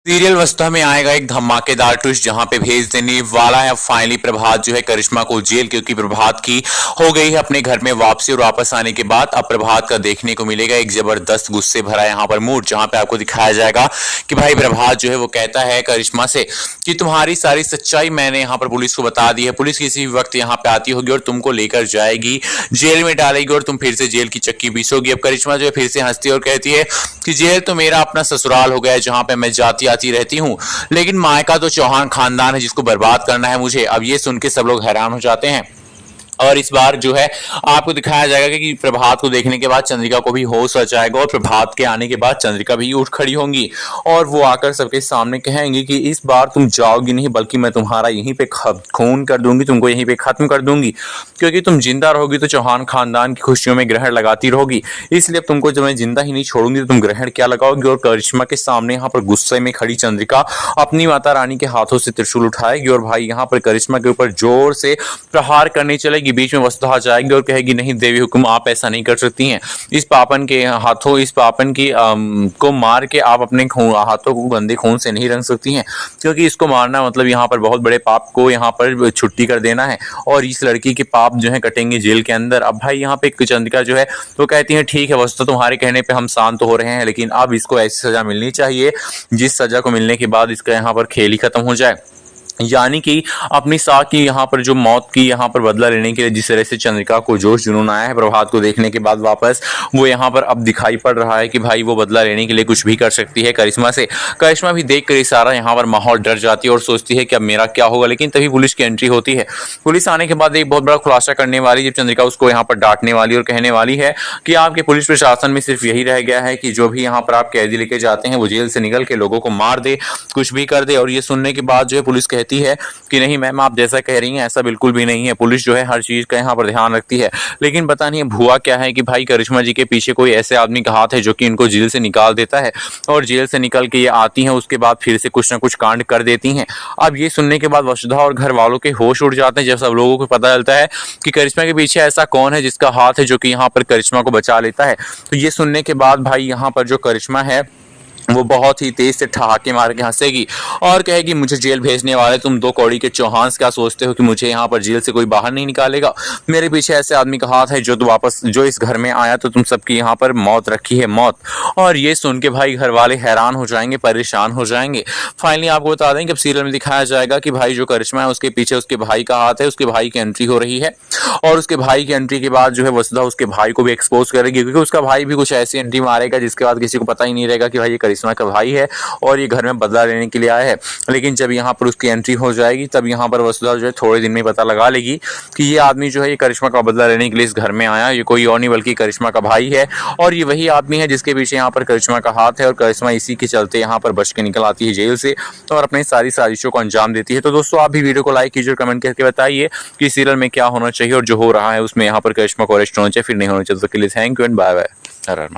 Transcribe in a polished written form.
Serial वस्तुतः में आएगा एक धमाकेदार ट्विस्ट जहां पे भेज देने वाला है फाइनली प्रभात जो है करिश्मा को जेल, क्योंकि प्रभात की हो गई है अपने घर में वापसी। और वापस आने के बाद अब प्रभात का देखने को मिलेगा एक जबरदस्त गुस्से भरा यहाँ पर मूड, जहां पे आपको दिखाया जाएगा कि भाई प्रभात जो है वो कहता है करिश्मा से कि तुम्हारी सारी सच्चाई मैंने यहाँ पर पुलिस को बता दी है। पुलिस किसी भी वक्त यहाँ पे आती होगी और तुमको लेकर जाएगी, जेल में डालेगी और तुम फिर से जेल की चक्की पीसोगी। अब करिश्मा जो है फिर से हंसती है और कहती है कि जेल तो मेरा अपना ससुराल हो गया है जहां पे मैं जाती आती रहती हूं, लेकिन मायका तो चौहान खानदान है जिसको बर्बाद करना है मुझे। अब ये सुन के सब लोग हैरान हो जाते हैं। और इस बार जो है आपको दिखाया जाएगा कि प्रभात को देखने के बाद चंद्रिका को भी होश आ जाएगा और प्रभात के आने के बाद चंद्रिका भी उठ खड़ी होंगी और वो आकर सबके सामने कहेंगी कि इस बार तुम जाओगी नहीं, बल्कि मैं तुम्हारा यहीं पे खून कर दूंगी, तुमको यहीं पे खत्म कर दूंगी, क्योंकि तुम जिंदा रहोगी तो चौहान खानदान की खुशियों में ग्रहण लगाती रहोगी, इसलिए अब तुमको जब मैं जिंदा ही नहीं छोड़ूंगी तो तुम ग्रहण क्या लगाओगी। और करिश्मा के सामने यहाँ पर गुस्से में खड़ी चंद्रिका अपनी माता रानी के हाथों से त्रिशूल उठाएगी और भाई यहाँ पर करिश्मा के ऊपर जोर से प्रहार करने चलेगी। बीच में वसुधा आ जाएगी और कहेगी नहीं देवी हुक्म, आप ऐसा नहीं कर सकती हैं। इस पापन के हाथों, इस पापन की को मार के आप अपने हाथों को गंदे खून से नहीं रंग सकती हैं, क्योंकि इसको मारना मतलब यहाँ पर बहुत बड़े पाप को यहाँ पर छुट्टी कर देना है और इस लड़की के पाप जो है कटेंगे जेल के अंदर। अब भाई यहाँ पे चंद्रिका जो है वो कहती है ठीक है वसुधा, तुम्हारे कहने पे हम शांत हो रहे हैं, लेकिन अब इसको ऐसी सजा मिलनी चाहिए जिस सजा को मिलने के बाद इसका यहाँ पर खेल ही खत्म हो जाए। यानी कि अपनी साह की यहाँ पर जो मौत की यहाँ पर बदला लेने के लिए जिस तरह से चंद्रिका को जोश जुनून आया है प्रभात को देखने के बाद वापस, वो यहाँ पर अब दिखाई पड़ रहा है कि भाई वो बदला लेने के लिए कुछ भी कर सकती है करिश्मा से। करिश्मा भी देख कर सारा यहाँ पर माहौल डर जाती है और सोचती है कि अब मेरा क्या होगा। लेकिन तभी पुलिस की एंट्री होती है। पुलिस आने के बाद एक बहुत बड़ा खुलासा करने वाली, जब चंद्रिका उसको यहाँ पर डांटने वाली और कहने वाली है कि आपके पुलिस प्रशासन में सिर्फ यही रह गया है कि जो भी यहाँ पर आप कैदी लेके जाते हैं वो जेल से निकल के लोगों को मार दे, कुछ भी कर दे। और ये सुनने के बाद जो है पुलिस कहती है कि नहीं मैम, आप जैसा कह रही हैं ऐसा बिल्कुल भी नहीं है। पुलिस जो है हर चीज का यहाँ पर ध्यान रखती है, लेकिन पता नहीं हुआ क्या है कि भाई करिश्मा जी के पीछे कोई ऐसे आदमी का हाथ है जो कि इनको जेल से निकाल देता है और जेल से निकल के ये आती हैं, उसके बाद फिर से कुछ ना कुछ कांड कर देती हैं। अब ये सुनने के बाद वसुधा और घर वालों के होश उड़ जाते हैं जब सब लोगों को पता चलता है कि करिश्मा के पीछे ऐसा कौन है जिसका हाथ है जो कि यहाँ पर करिश्मा को बचा लेता है। तो ये सुनने के बाद भाई यहाँ पर जो करिश्मा है वो बहुत ही तेज से ठहाके मार के हंसेगी और कहेगी मुझे जेल भेजने वाले तुम दो कौड़ी के चौहान क्या सोचते हो कि मुझे यहाँ पर जेल से कोई बाहर नहीं निकालेगा। मेरे पीछे ऐसे आदमी का हाथ है जो इस घर में आया तो तुम सबकी यहाँ पर मौत रखी है, मौत। और ये सुन के भाई घर वाले हैरान हो जाएंगे, परेशान हो जाएंगे। फाइनली आपको बता दें कि अब सीरियल में दिखाया जाएगा कि भाई जो करिश्मा है उसके पीछे उसके भाई का हाथ है, उसके भाई की एंट्री हो रही है और उसके भाई की एंट्री के बाद जो है वसुधा उसके भाई को भी एक्सपोज करेगी, क्योंकि उसका भाई भी कुछ ऐसी एंट्री मारेगा जिसके बाद किसी को पता ही नहीं रहेगा कि भाई ये करिश्मा का भाई है और ये घर में बदला लेने के लिए आया है। लेकिन जब यहाँ पर उसकी एंट्री हो जाएगी तब यहाँ पर वसुधा जो है थोड़े दिन में पता लगा लेगी कि ये आदमी जो है ये करिश्मा का बदला लेने के लिए इस घर में आया, ये कोई और नहीं बल्कि करिश्मा का भाई है और ये वही आदमी है जिसके पीछे यहाँ पर करिश्मा का हाथ है और करिश्मा इसी के चलते यहाँ पर बच के निकल आती है जेल से और अपनी सारी साजिशों को अंजाम देती है। तो दोस्तों आप भी वीडियो को लाइक कीजिए और कमेंट करके बताइए कि सीरियल में क्या होना चाहिए और जो हो रहा है उसमें यहाँ पर करिश्मा को अरेस्ट होना चाहिए फिर नहीं होना चाहिए। तो के लिए thank you and bye bye.